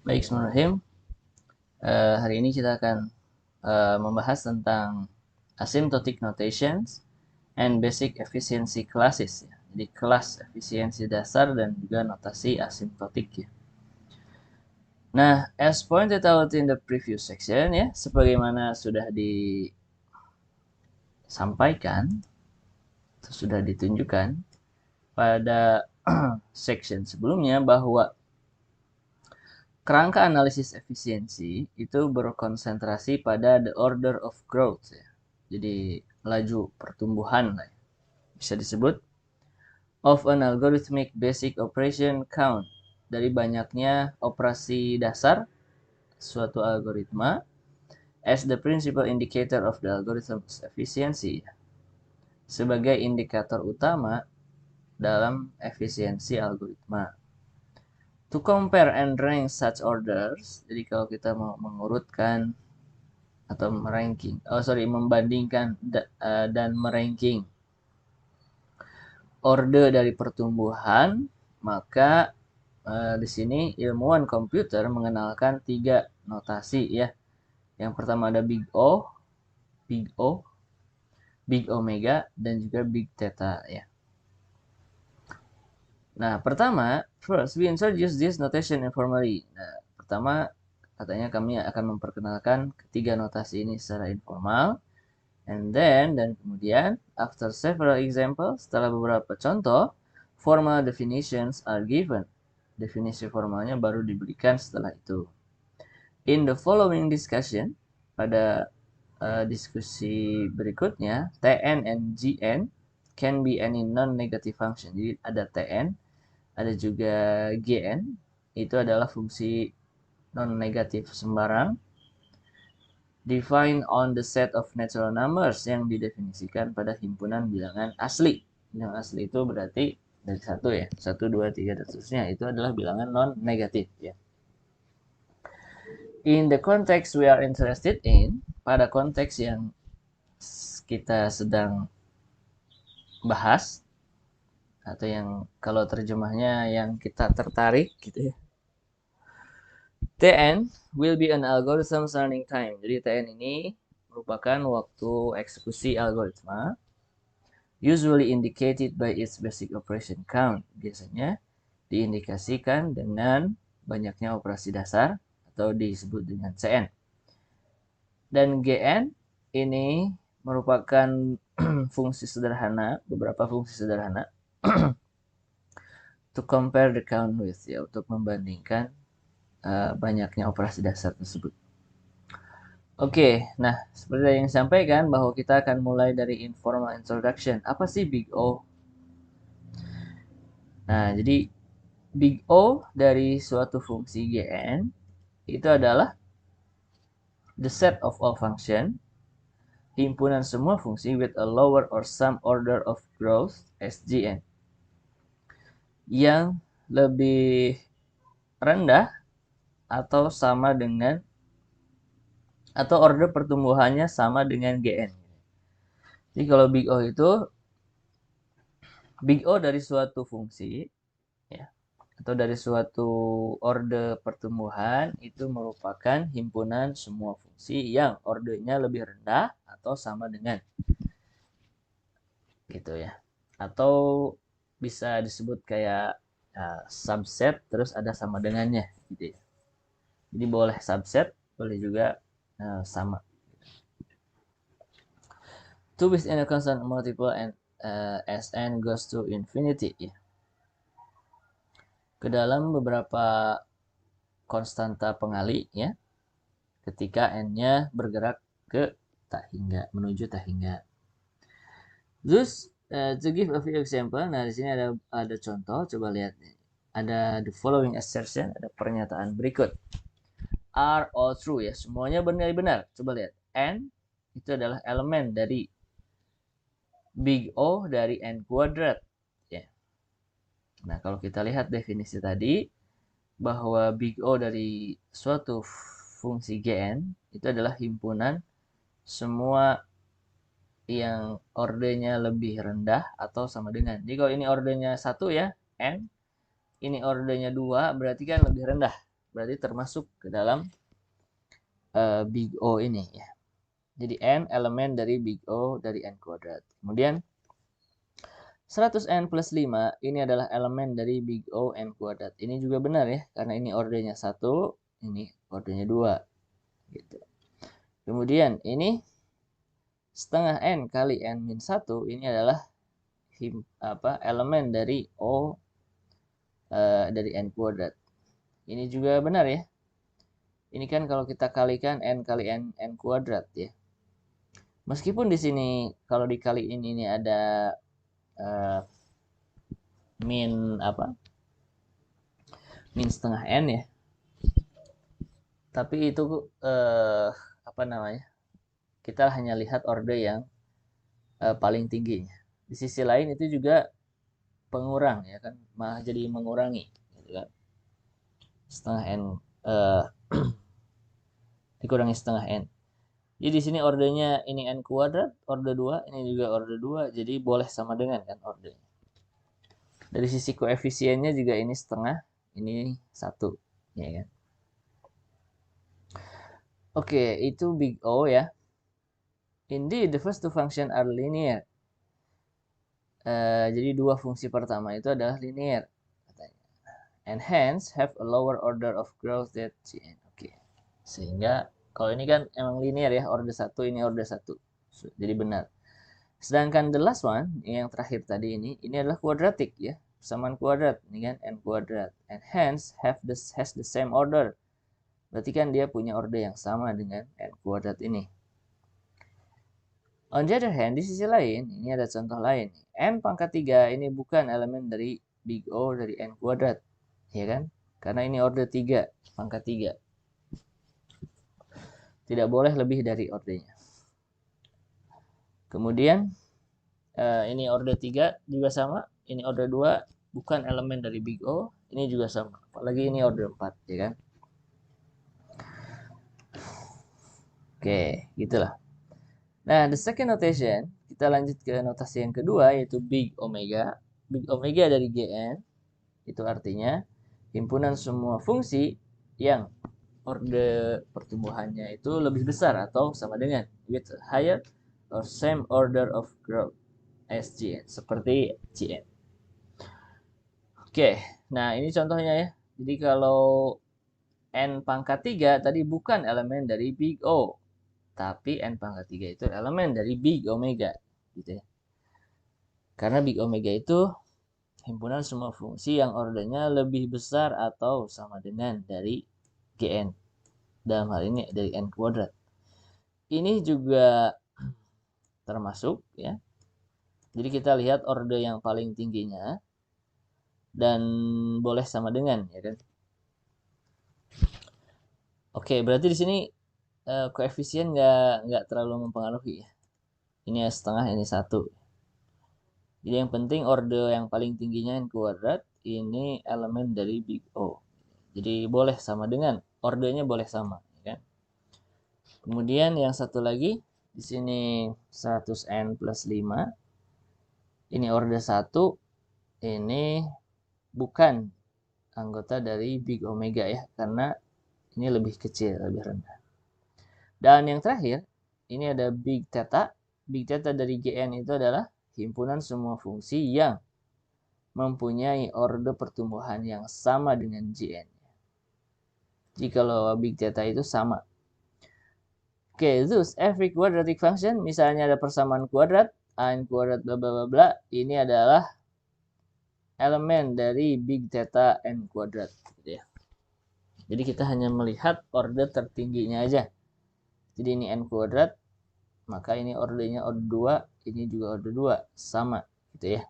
Baik, Bismillahirrahmanirrahim. Hari ini kita akan membahas tentang asymptotic notations and basic efficiency classes. Ya. Jadi kelas efisiensi dasar dan juga notasi asymptotic. Ya. Nah, as pointed out in the previous section, ya, sebagaimana sudah disampaikan, sudah ditunjukkan pada section sebelumnya bahwa kerangka analisis efisiensi itu berkonsentrasi pada the order of growth ya. Jadi laju pertumbuhan lah ya. Bisa disebut of an algorithmic basic operation count dari banyaknya operasi dasar suatu algoritma as the principal indicator of the algorithm's efficiency ya. Sebagai indikator utama dalam efisiensi algoritma. To compare and rank such orders, jadi kalau kita mau mengurutkan atau membandingkan dan meranking orde dari pertumbuhan, maka di sini ilmuwan komputer mengenalkan 3 notasi ya. Yang pertama ada Big O, Big O, Big Omega, dan juga Big Theta ya. Nah, pertama, first we introduce this notation informally. Nah, pertama katanya kami akan memperkenalkan ketiga notasi ini secara informal. And then, dan kemudian, after several examples, setelah beberapa contoh, formal definitions are given. Definisi formalnya baru diberikan setelah itu. In the following discussion, pada diskusi berikutnya, Tn and Gn can be any non-negative function. Jadi ada Tn, ada juga Gn, itu adalah fungsi non-negatif sembarang. Define on the set of natural numbers yang didefinisikan pada himpunan bilangan asli. Bilangan asli itu berarti dari 1 ya, 1, 2, 3, dan seterusnya. Itu adalah bilangan non-negatif ya. In the context we are interested in, pada konteks yang kita sedang bahas, atau yang kalau terjemahnya yang kita tertarik gitu ya. Tn will be an algorithm learning time. Jadi Tn ini merupakan waktu eksekusi algoritma, usually indicated by its basic operation count. Biasanya diindikasikan dengan banyaknya operasi dasar atau disebut dengan Cn. Dan Gn ini merupakan fungsi sederhana, beberapa fungsi sederhana to compare the count with ya, untuk membandingkan banyaknya operasi dasar tersebut. Oke, nah seperti yang disampaikan bahwa kita akan mulai dari informal introduction. Apa sih Big O? Nah, jadi Big O dari suatu fungsi Gn itu adalah the set of all function, himpunan semua fungsi with a lower or some order of growth as Gn, yang lebih rendah atau sama dengan atau order pertumbuhannya sama dengan Gn. Jadi kalau Big O itu Big O dari suatu fungsi ya, atau dari suatu orde pertumbuhan itu merupakan himpunan semua fungsi yang ordenya lebih rendah atau sama dengan gitu ya, atau bisa disebut kayak subset terus ada sama dengannya gitu ya. Jadi boleh subset, boleh juga sama. Two within a constant multiple and as n goes to infinity ya. Ke dalam beberapa konstanta pengali ya, ketika n-nya bergerak ke tak hingga, menuju tak hingga. Thus, to give a few example, nah di sini ada contoh, coba lihat nih. Ada the following assertion, ada pernyataan berikut. Are all true ya, semuanya benar-benar. Coba lihat, n itu adalah elemen dari Big O dari n kuadrat ya. Nah, kalau kita lihat definisi tadi bahwa Big O dari suatu fungsi Gn itu adalah himpunan semua yang ordenya lebih rendah atau sama dengan. Jadi kalau ini ordenya 1 ya, n, ini ordenya 2 berarti kan lebih rendah berarti termasuk ke dalam big O ini ya. Jadi n elemen dari big O dari n kuadrat. Kemudian 100n plus 5 ini adalah elemen dari big O n kuadrat. Ini juga benar ya, karena ini ordernya 1, ini ordernya 2 gitu. Kemudian ini setengah n kali n min 1 ini adalah elemen dari O dari n kuadrat. Ini juga benar ya. Ini kan kalau kita kalikan n kali n kuadrat ya. Meskipun di sini kalau dikaliin ini ada min min setengah n ya. Tapi itu kita hanya lihat order yang paling tingginya. Di sisi lain itu juga pengurang ya kan, malah jadi mengurangi gitu kan. Setengah n dikurangi setengah n. Jadi di sini ordernya ini n kuadrat, order 2, ini juga order 2, jadi boleh sama dengan kan ordernya. Dari sisi koefisiennya juga ini setengah, ini 1, ya kan. Oke, itu big O ya. Indeed, the first two function are linear. Jadi dua fungsi pertama itu adalah linear, katanya. And hence have a lower order of growth than Gn. Oke. Sehingga kalau ini kan emang linear ya, order 1 ini order 1. Jadi benar. Sedangkan the last one, yang terakhir tadi ini adalah kuadratik ya. Persamaan kuadrat, ini kan n kuadrat. And hence has the same order. Berarti kan dia punya order yang sama dengan n kuadrat ini. On the other hand, di sisi lain, ini ada contoh lain. N pangkat 3 ini bukan elemen dari big O dari n kuadrat. Ya kan? Karena ini order 3, pangkat 3. Tidak boleh lebih dari ordernya. Kemudian, ini order 3 juga sama. Ini order 2, bukan elemen dari big O. Ini juga sama. Apalagi ini order 4, ya kan? Oke, gitulah. Nah, the second notation, kita lanjut ke notasi yang kedua, yaitu big omega. Big omega dari Gn, itu artinya himpunan semua fungsi yang order pertumbuhannya itu lebih besar atau sama dengan with higher or same order of growth as Gn, seperti Gn. Oke, nah ini contohnya ya. Jadi kalau n pangkat 3 tadi bukan elemen dari big O, tapi n pangkat 3 itu elemen dari big omega gitu ya. Karena big omega itu himpunan semua fungsi yang ordernya lebih besar atau sama dengan dari Gn. Dalam hal ini dari n kuadrat. Ini juga termasuk ya. Jadi kita lihat order yang paling tingginya dan boleh sama dengan ya kan. Oke, berarti di sini koefisien nggak terlalu mempengaruhi ya. Ini setengah, ini 1. Jadi yang penting order yang paling tingginya n kuadrat ini elemen dari big O. Jadi boleh sama dengan ordernya boleh sama, ya kan? Kemudian yang satu lagi di sini 100n plus 5. Ini order 1, ini bukan anggota dari big omega ya, karena ini lebih kecil, lebih rendah. Dan yang terakhir, ini ada big theta. Big theta dari Gn itu adalah himpunan semua fungsi yang mempunyai order pertumbuhan yang sama dengan Gn. Jikalau big theta itu sama. Oke, thus every quadratic function, misalnya ada persamaan kuadrat, n kuadrat bla bla bla bla, ini adalah elemen dari big theta n kuadrat gitu ya. Jadi kita hanya melihat order tertingginya aja. Jadi ini n kuadrat, maka ini ordernya order 2, ini juga order 2, sama gitu ya.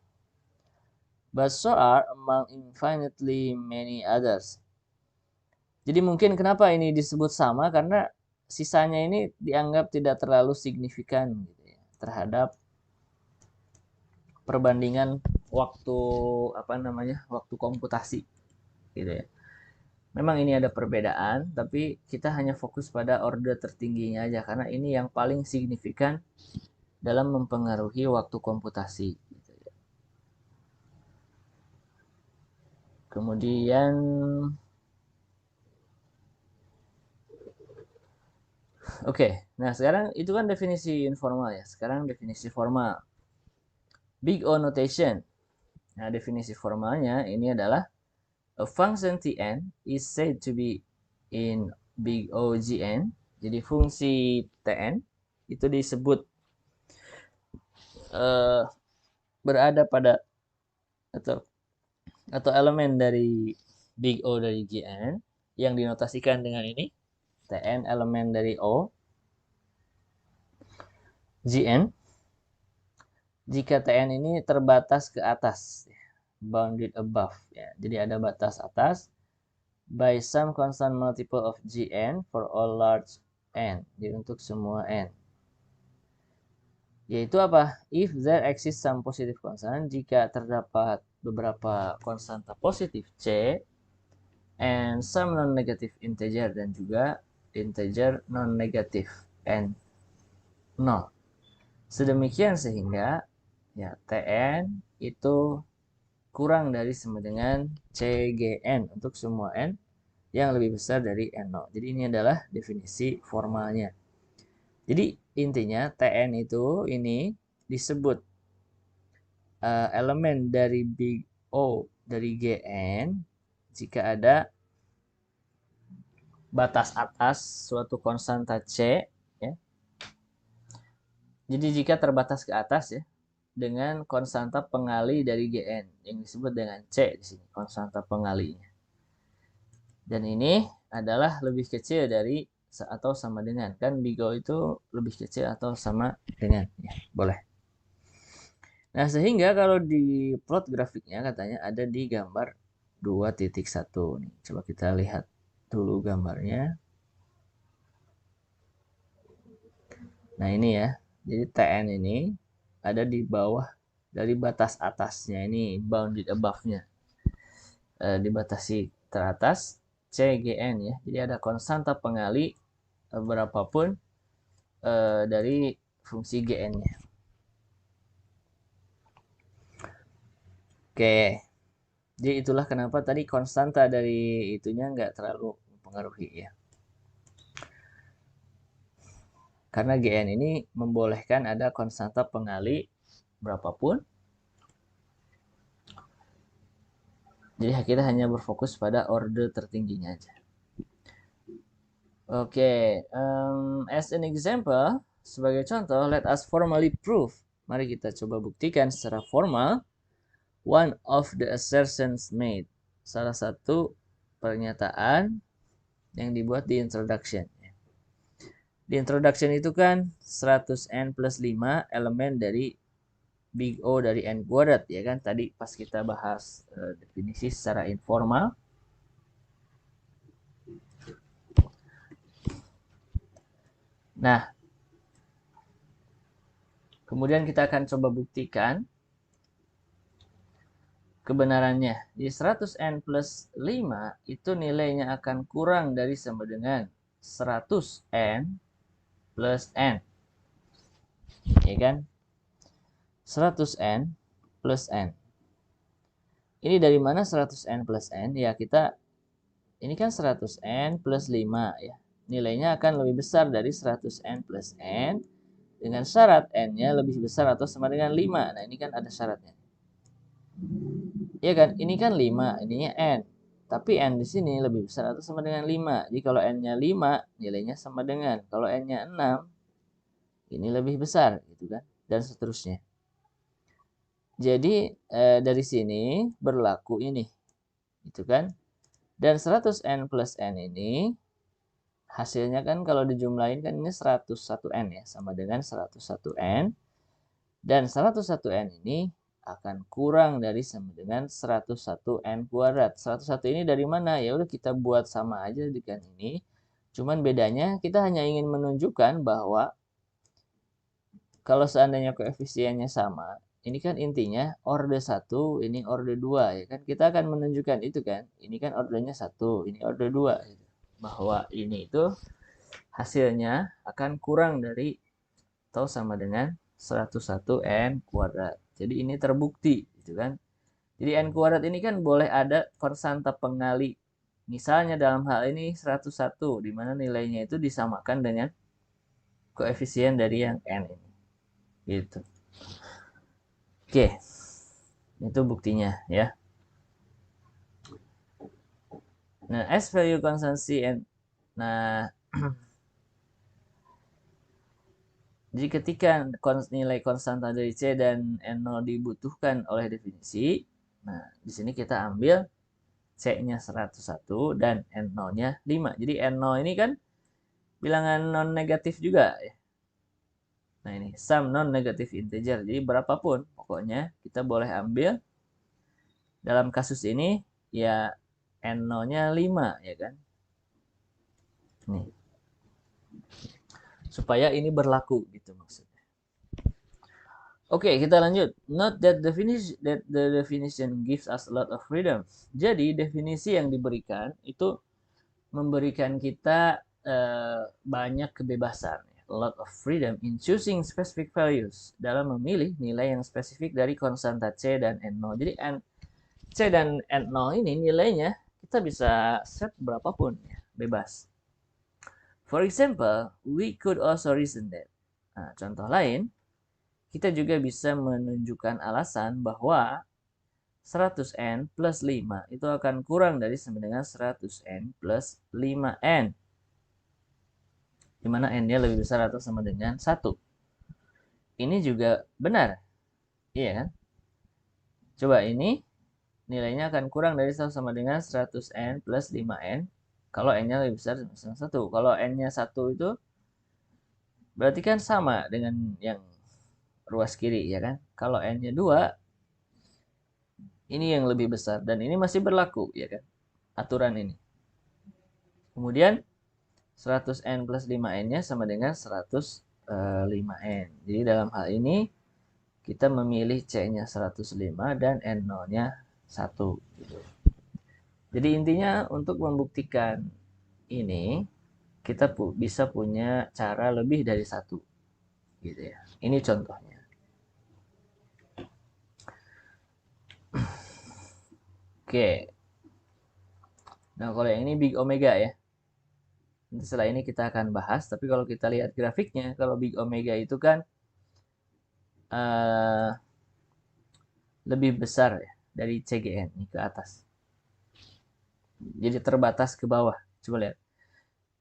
But so are among infinitely many others. Jadi mungkin kenapa ini disebut sama, karena sisanya ini dianggap tidak terlalu signifikan gitu ya, terhadap perbandingan waktu waktu komputasi gitu ya. Memang ini ada perbedaan, tapi kita hanya fokus pada order tertingginya aja karena ini yang paling signifikan dalam mempengaruhi waktu komputasi gitu ya. Kemudian Oke, nah sekarang itu kan definisi informal ya. Sekarang definisi formal. Big O notation. Nah, definisi formalnya ini adalah a function Tn is said to be in big O Gn. Jadi fungsi Tn itu disebut uh, berada pada atau elemen dari big O dari Gn yang dinotasikan dengan ini Tn elemen dari O Gn jika Tn ini terbatas ke atas, bounded above ya. Jadi ada batas atas by some constant multiple of Gn for all large n. Jadi untuk semua n. Yaitu apa? If there exists some positive constant, jika terdapat beberapa konstanta positif C and some non-negative integer dan juga integer non-negatif n 0. Sedemikian sehingga ya Tn itu kurang dari sama dengan Cgn untuk semua n yang lebih besar dari n0. Jadi ini adalah definisi formalnya. Jadi intinya Tn itu ini disebut elemen dari big O dari Gn jika ada batas atas suatu konstanta C ya. Jadi jika terbatas ke atas ya dengan konstanta pengali dari Gn yang disebut dengan C di sini konstanta pengalinya. Dan ini adalah lebih kecil dari atau sama dengan, kan big O itu lebih kecil atau sama dengan ya, boleh. Nah, sehingga kalau di plot grafiknya katanya ada di gambar 2.1 nih. Coba kita lihat dulu gambarnya. Nah, ini ya. Jadi Tn ini ada di bawah dari batas atasnya ini, bounded above-nya. Dibatasi teratas Cgn ya. Jadi ada konstanta pengali berapapun dari fungsi Gn-nya. Oke. Jadi itulah kenapa tadi konstanta dari itunya nggak terlalu mempengaruhi ya. Karena Gn ini membolehkan ada konstanta pengali berapapun. Jadi kita hanya berfokus pada order tertingginya aja. Oke, as an example, sebagai contoh, let us formally prove. Mari kita coba buktikan secara formal one of the assertions made. Salah satu pernyataan yang dibuat di introduction. Di introduction itu kan 100n plus 5 elemen dari big O dari n kuadrat ya kan. Tadi pas kita bahas definisi secara informal. Nah, kemudian kita akan coba buktikan kebenarannya. Di 100n plus 5 itu nilainya akan kurang dari sama dengan 100n plus n. Ya kan? 100n plus n. Ini dari mana 100n plus n? Ya kita, ini kan 100n plus 5 ya. Nilainya akan lebih besar dari 100n plus n dengan syarat n-nya lebih besar atau sama dengan 5. Nah, ini kan ada syaratnya. Iya kan? Ini kan 5, ininya n. Tapi n di sini lebih besar atau sama dengan 5. Jadi kalau n-nya 5, nilainya sama dengan. Kalau n-nya 6, ini lebih besar gitu kan. Dan seterusnya. Jadi dari sini berlaku ini. Gitu kan? Dan 100n plus n ini hasilnya kan kalau dijumlahin kan ini 101n ya, sama dengan 101n. Dan 101n ini akan kurang dari sama dengan 101n kuadrat. 101 ini dari mana? Ya udah kita buat sama aja dengan ini. Cuman bedanya kita hanya ingin menunjukkan bahwa kalau seandainya koefisiennya sama, ini kan intinya orde 1, ini orde 2 ya kan. Kita akan menunjukkan itu kan. Ini kan ordenya 1, ini orde 2 gitu. Bahwa ini itu hasilnya akan kurang dari atau sama dengan 101n kuadrat. Jadi ini terbukti gitu kan. Jadi n kuadrat ini kan boleh ada konstanta pengali. Misalnya dalam hal ini 101 di mana nilainya itu disamakan dengan koefisien dari yang n ini. Gitu. Oke. Itu buktinya ya. Nah, as value constancy and nah jadi ketika nilai konstanta dari C dan N0 dibutuhkan oleh definisi, nah di sini kita ambil C-nya 101 dan N0-nya 5. Jadi N0 ini kan bilangan non negatif juga ya. Nah, ini sum non negative integer. Jadi berapapun pokoknya kita boleh ambil. Dalam kasus ini ya N0-nya 5 ya kan. Nih. Supaya ini berlaku gitu maksudnya. Oke, kita lanjut. Note that the definition gives us a lot of freedom. Jadi definisi yang diberikan itu memberikan kita banyak kebebasan, a lot of freedom in choosing specific values, dalam memilih nilai yang spesifik dari konstanta C dan N0. Jadi C dan N0 ini nilainya kita bisa set berapapun ya, bebas. For example, we could also reason that. Nah, contoh lain, kita juga bisa menunjukkan alasan bahwa 100N plus 5 itu akan kurang dari sama dengan 100N plus 5N. Di mana N-nya lebih besar atau sama dengan 1. Ini juga benar. Iya kan? Coba ini nilainya akan kurang dari sama dengan 100N plus 5N. Kalau N-nya lebih besar sama dengan 1. Kalau N-nya 1 itu berarti kan sama dengan yang ruas kiri ya kan. Kalau N-nya 2 ini yang lebih besar dan ini masih berlaku ya kan aturan ini. Kemudian 100N plus 5N-nya sama dengan 105N. Jadi dalam hal ini kita memilih C-nya 105 dan N0-nya 1 gitu. Jadi intinya untuk membuktikan ini kita bisa punya cara lebih dari satu gitu ya. Ini contohnya. Oke. Nah, kalau yang ini big omega ya. Nanti setelah ini kita akan bahas, tapi kalau kita lihat grafiknya, kalau big omega itu kan lebih besar ya dari CGN ini ke atas. Jadi terbatas ke bawah. Coba lihat.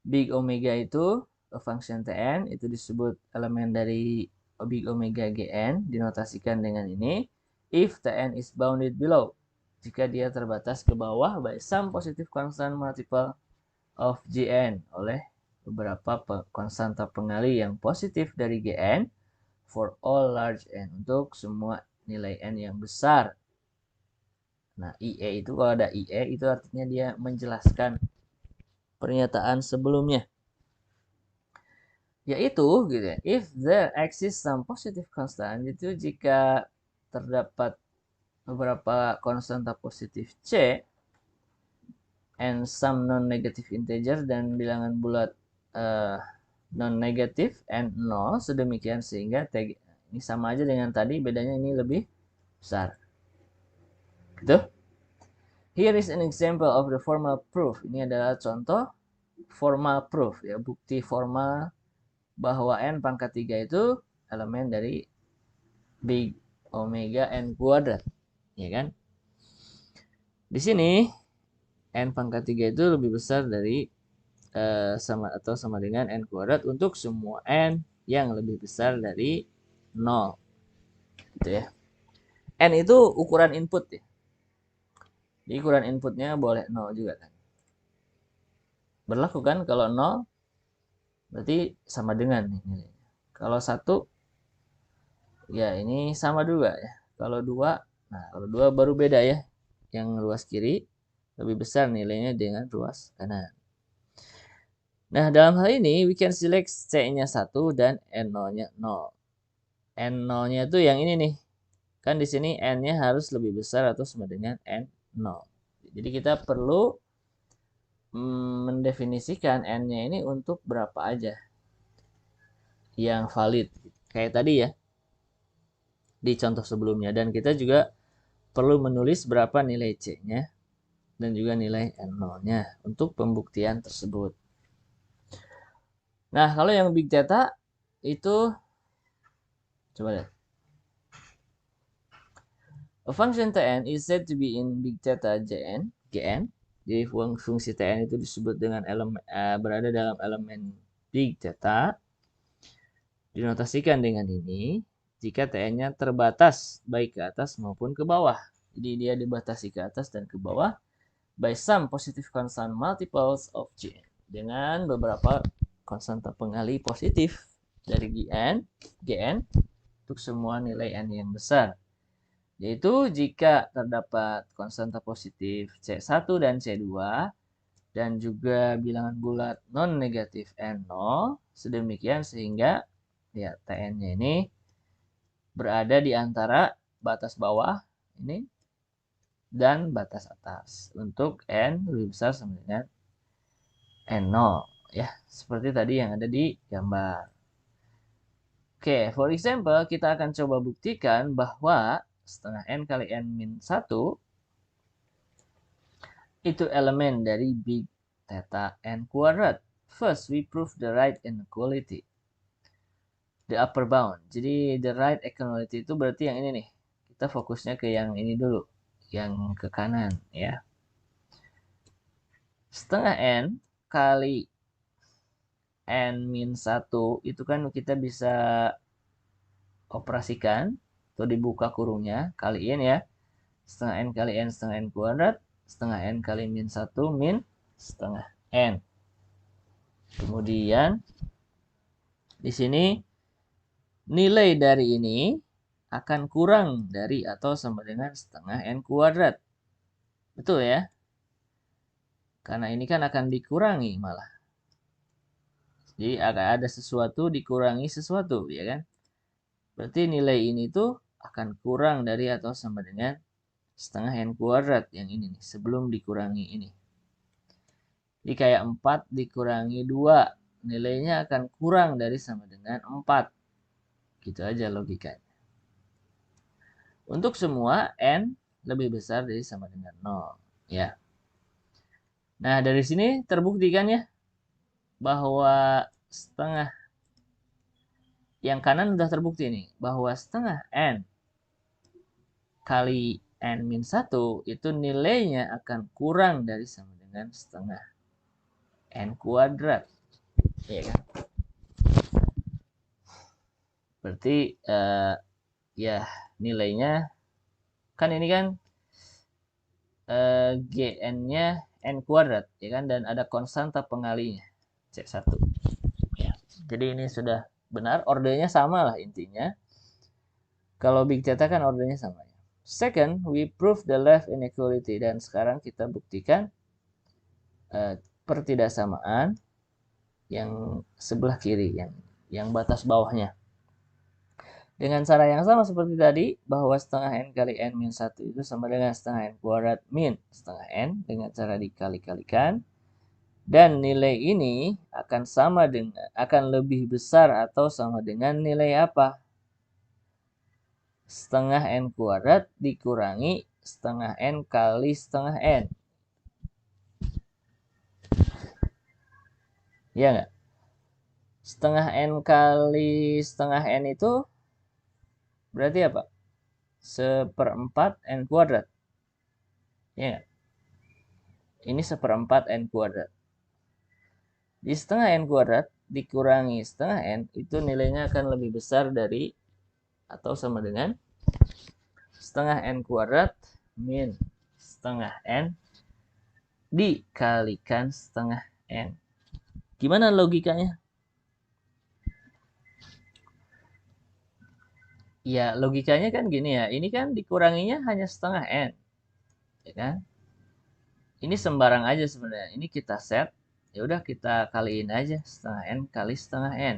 Big omega itu function Tn itu disebut elemen dari big omega Gn, dinotasikan dengan ini. If Tn is bounded below. Jika dia terbatas ke bawah by some positive constant multiple of Gn oleh beberapa konstanta pengali yang positif dari Gn for all large n, untuk semua nilai n yang besar. Nah, IE itu kalau ada IE itu artinya dia menjelaskan pernyataan sebelumnya. Yaitu gitu ya, if there exists some positive constant, itu jika terdapat beberapa konstanta positif C and some non-negative integer dan bilangan bulat non-negatif n 0 sedemikian sehingga ini sama aja dengan tadi, bedanya ini lebih besar. Gitu. Here is an example of the formal proof. Ini adalah contoh formal proof ya, bukti formal bahwa n pangkat 3 itu elemen dari big omega n kuadrat, ya kan? Di sini n pangkat 3 itu lebih besar dari sama dengan n kuadrat untuk semua n yang lebih besar dari 0. Gitu ya. N itu ukuran input ya. Jadi ukuran inputnya boleh 0 juga kan. Berlaku kan kalau 0 berarti sama dengan nih nilainya. Kalau 1 ya ini sama juga ya. Kalau 2, nah kalau 2 baru beda ya. Yang ruas kiri lebih besar nilainya dengan ruas kanan. Nah, dalam hal ini we can select C-nya 1 dan N0-nya 0. N0-nya itu yang ini nih. Kan di sini N-nya harus lebih besar atau sama dengan N0. Jadi kita perlu mendefinisikan N-nya ini untuk berapa aja yang valid. Kayak tadi ya, di contoh sebelumnya. Dan kita juga perlu menulis berapa nilai C-nya dan juga nilai N0-nya untuk pembuktian tersebut. Nah, kalau yang big data, itu coba lihat. A function Tn is said to be in big theta Gn. Jadi fungsi Tn itu disebut dengan berada dalam elemen big theta. Dinotasikan dengan ini jika Tn-nya terbatas baik ke atas maupun ke bawah. Jadi dia dibatasi ke atas dan ke bawah by some positive constant multiples of Gn. Dengan beberapa konstanta pengali positif dari Gn untuk semua nilai n yang besar. Yaitu jika terdapat konstanta positif C1 dan C2 dan juga bilangan bulat non-negatif N0 sedemikian sehingga ya Tn-nya ini berada di antara batas bawah ini dan batas atas untuk N lebih besar sama dengan N0 ya, seperti tadi yang ada di gambar. Oke, for example kita akan coba buktikan bahwa setengah N kali N min 1 itu elemen dari big theta N kuadrat. First, we prove the right inequality. The upper bound. Jadi, the right inequality itu berarti yang ini nih. Kita fokusnya ke yang ini dulu. Yang ke kanan, ya. Setengah N kali N min 1 itu kan kita bisa operasikan atau dibuka kurungnya, kaliin ya. Setengah N kali N setengah N kuadrat, setengah N kali min 1 min setengah N. Kemudian di sini nilai dari ini akan kurang dari atau sama dengan setengah N kuadrat. Betul ya? Karena ini kan akan dikurangi malah. Jadi akan ada sesuatu dikurangi sesuatu, ya kan? Berarti nilai ini tuh akan kurang dari atau sama dengan setengah N kuadrat yang ini nih, sebelum dikurangi ini. Jadi kayak 4 dikurangi 2, nilainya akan kurang dari sama dengan 4. Gitu aja logikanya. Untuk semua N lebih besar dari sama dengan 0. Ya. Nah, dari sini terbuktikan ya bahwa setengah yang kanan udah terbukti nih bahwa setengah N kali N min 1 itu nilainya akan kurang dari sama dengan setengah N kuadrat. Ya kan? Berarti ya nilainya kan ini kan Gn-nya N kuadrat ya kan, dan ada konstanta pengalinya C1 ya. Jadi ini sudah benar, ordernya sama lah intinya. Kalau big theta kan ordernya sama ya. Second, we prove the left inequality, dan sekarang kita buktikan pertidaksamaan yang sebelah kiri, yang batas bawahnya. Dengan cara yang sama seperti tadi, bahwa setengah N kali N min 1 itu sama dengan setengah N kuadrat min setengah N dengan cara dikali-kalikan. Dan nilai ini akan lebih besar atau sama dengan nilai apa? Setengah N kuadrat dikurangi setengah N kali setengah N. Ya nggak? Setengah N kali setengah N itu berarti apa? Seperempat N kuadrat. Ya nggak? Ini seperempat N kuadrat. Di setengah N kuadrat dikurangi setengah N itu nilainya akan lebih besar dari atau sama dengan setengah N kuadrat min setengah N dikalikan setengah N. Gimana logikanya? Ya logikanya kan gini ya, ini kan dikuranginya hanya setengah N, ya kan? Ini sembarang aja sebenarnya, ini kita set, ya udah kita kaliin aja setengah N kali setengah N.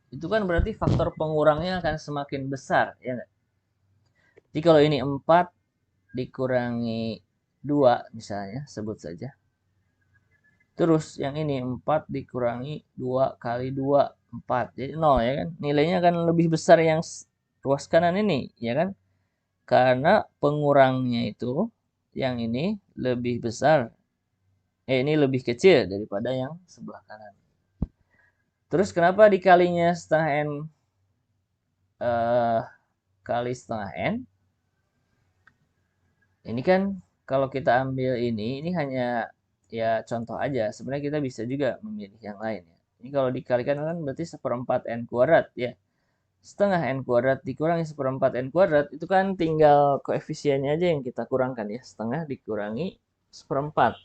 Itu kan berarti faktor pengurangnya akan semakin besar, ya nggak? Jadi kalau ini 4 dikurangi 2 misalnya, sebut saja. Terus yang ini 4 dikurangi 2 kali 2, 4. Jadi 0 ya kan. Nilainya akan lebih besar yang ruas kanan ini, ya kan? Karena pengurangnya itu yang ini lebih besar. Ini lebih kecil daripada yang sebelah kanan. Terus kenapa dikalinya setengah N kali setengah N? Ini kan kalau kita ambil ini hanya ya contoh aja. Sebenarnya kita bisa juga memilih yang lain ya. Ini kalau dikalikan kan berarti 1/4 N kuadrat ya. Setengah N kuadrat dikurangi 1/4 N kuadrat itu kan tinggal koefisiennya aja yang kita kurangkan ya. Setengah dikurangi 1/4.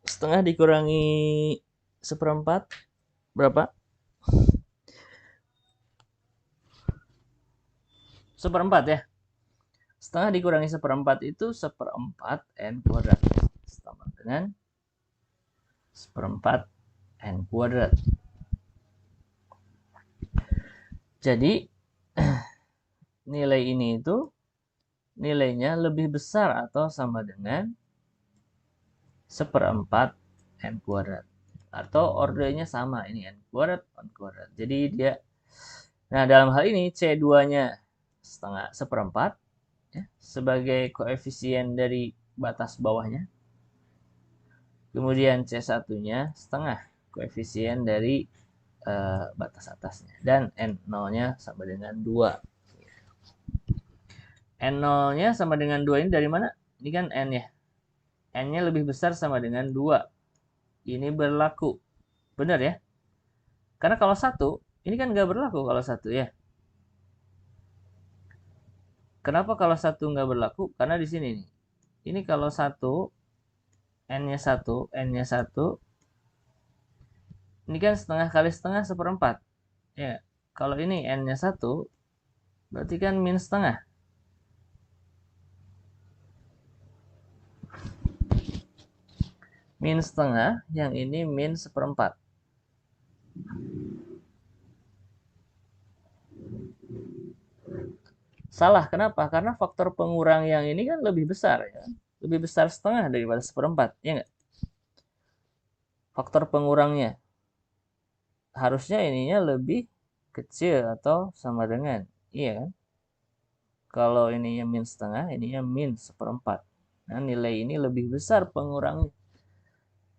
Setengah dikurangi 1/4 berapa? 1/4 ya. Setengah dikurangi 1/4 itu 1/4 N kuadrat. Sama dengan 1/4 N kuadrat. Jadi nilai ini itu nilainya lebih besar atau sama dengan 1/4 N kuadrat. Atau ordernya sama, ini N kuadrat, N kuadrat. Jadi dia, nah dalam hal ini C2-nya setengah 1/4 ya, sebagai koefisien dari batas bawahnya. Kemudian C1-nya setengah koefisien dari batas atasnya. Dan N0-nya sama dengan 2. N0-nya sama dengan 2 ini dari mana? Ini kan N ya. N-nya lebih besar sama dengan 2. Ini berlaku. Benar ya? Karena kalau 1, ini kan nggak berlaku kalau 1 ya. Kenapa kalau 1 nggak berlaku? Karena di sini nih. Ini kalau 1, N-nya 1, N-nya 1. Ini kan setengah kali setengah 1/4. Ya, kalau ini N-nya 1, berarti kan min setengah. Min setengah, yang ini min 1/4. Salah, kenapa? Karena faktor pengurang yang ini kan lebih besar ya. Lebih besar setengah daripada 1/4, ya nggak? Faktor pengurangnya. Harusnya ininya lebih kecil atau sama dengan. Iya kan? Kalau ininya min setengah, ininya min 1/4. Nah, nilai ini lebih besar pengurangnya.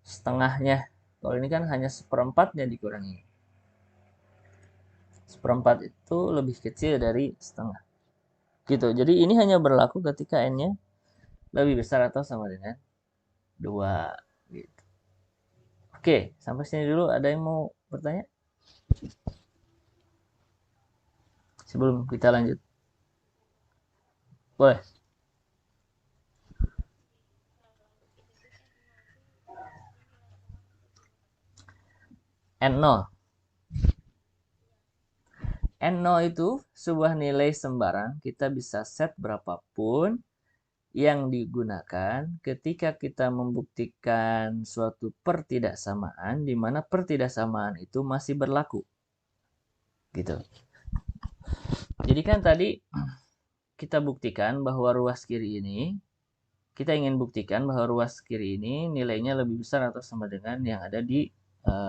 Setengahnya. Kalau ini kan hanya 1/4-nya dikurangi. 1/4 itu lebih kecil dari setengah. Gitu. Jadi ini hanya berlaku ketika N-nya lebih besar atau sama dengan 2. Gitu. Oke, sampai sini dulu. Ada yang mau bertanya? Sebelum kita lanjut. Boleh. N0. N0 itu sebuah nilai sembarang. Kita bisa set berapapun yang digunakan ketika kita membuktikan suatu pertidaksamaan di mana pertidaksamaan itu masih berlaku. Gitu. Jadi kan tadi kita buktikan bahwa ruas kiri ini, kita ingin buktikan bahwa ruas kiri ini nilainya lebih besar atau sama dengan yang ada di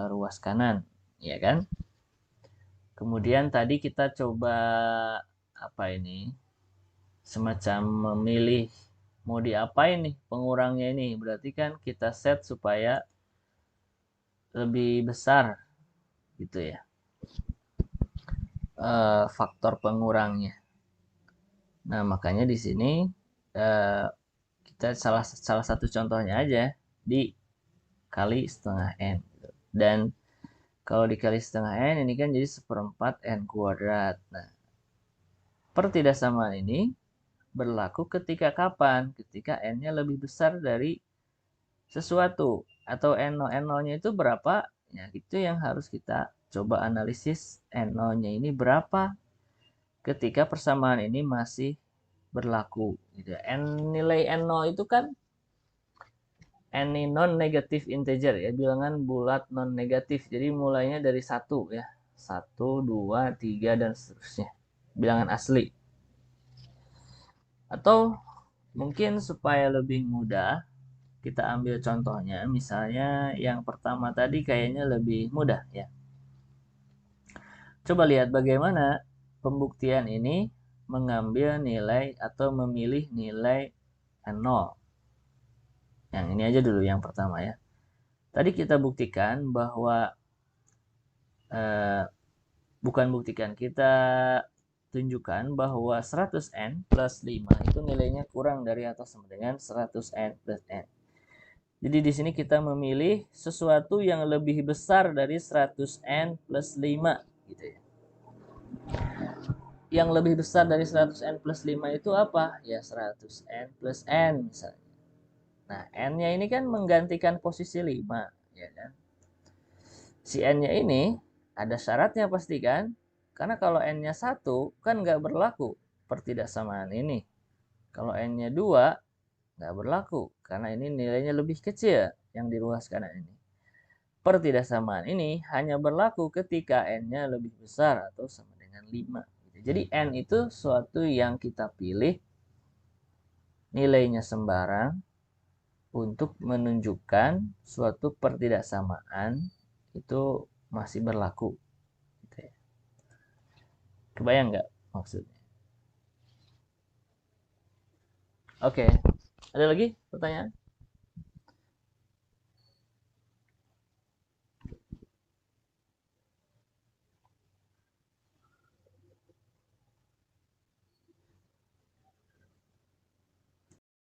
ruas kanan, ya kan? Kemudian tadi kita coba apa ini? Semacam memilih mau diapain nih pengurangnya ini. Berarti kan kita set supaya lebih besar gitu ya. Faktor pengurangnya. Nah, makanya di sini kita salah satu contohnya aja dikali setengah N. Dan kalau dikali setengah N ini kan jadi 1/4 N kuadrat. Nah, pertidaksamaan ini berlaku ketika kapan? Ketika N-nya lebih besar dari sesuatu. Atau N0. N0-nya itu berapa? Ya, itu yang harus kita coba analisis. N0-nya ini berapa ketika persamaan ini masih berlaku. Gitu. Nilai N0 itu kan any non-negative integer ya, bilangan bulat non-negatif. Jadi mulainya dari 1 ya. 1, 2, 3, dan seterusnya. Bilangan asli. Atau mungkin supaya lebih mudah, kita ambil contohnya. Misalnya yang pertama tadi kayaknya lebih mudah ya. Coba lihat bagaimana pembuktian ini mengambil nilai atau memilih nilai N0. Yang ini aja dulu yang pertama ya. Tadi kita buktikan bahwa bukan buktikan, kita tunjukkan bahwa 100n plus 5 itu nilainya kurang dari atau sama dengan 100n plus n. Jadi di sini kita memilih sesuatu yang lebih besar dari 100n plus 5 gitu ya. Yang lebih besar dari 100n plus 5 itu apa? Ya 100n plus n misalnya. Nah, n-nya ini kan menggantikan posisi 5, ya kan? Si n-nya ini ada syaratnya pasti kan? Karena kalau n-nya 1 kan nggak berlaku pertidaksamaan ini. Kalau n-nya 2 nggak berlaku karena ini nilainya lebih kecil yang di ruas kanan ini. Pertidaksamaan ini hanya berlaku ketika n-nya lebih besar atau sama dengan 5. Jadi n itu suatu yang kita pilih nilainya sembarang untuk menunjukkan suatu pertidaksamaan itu masih berlaku. Kebayang nggak maksudnya? Oke, ada lagi pertanyaan?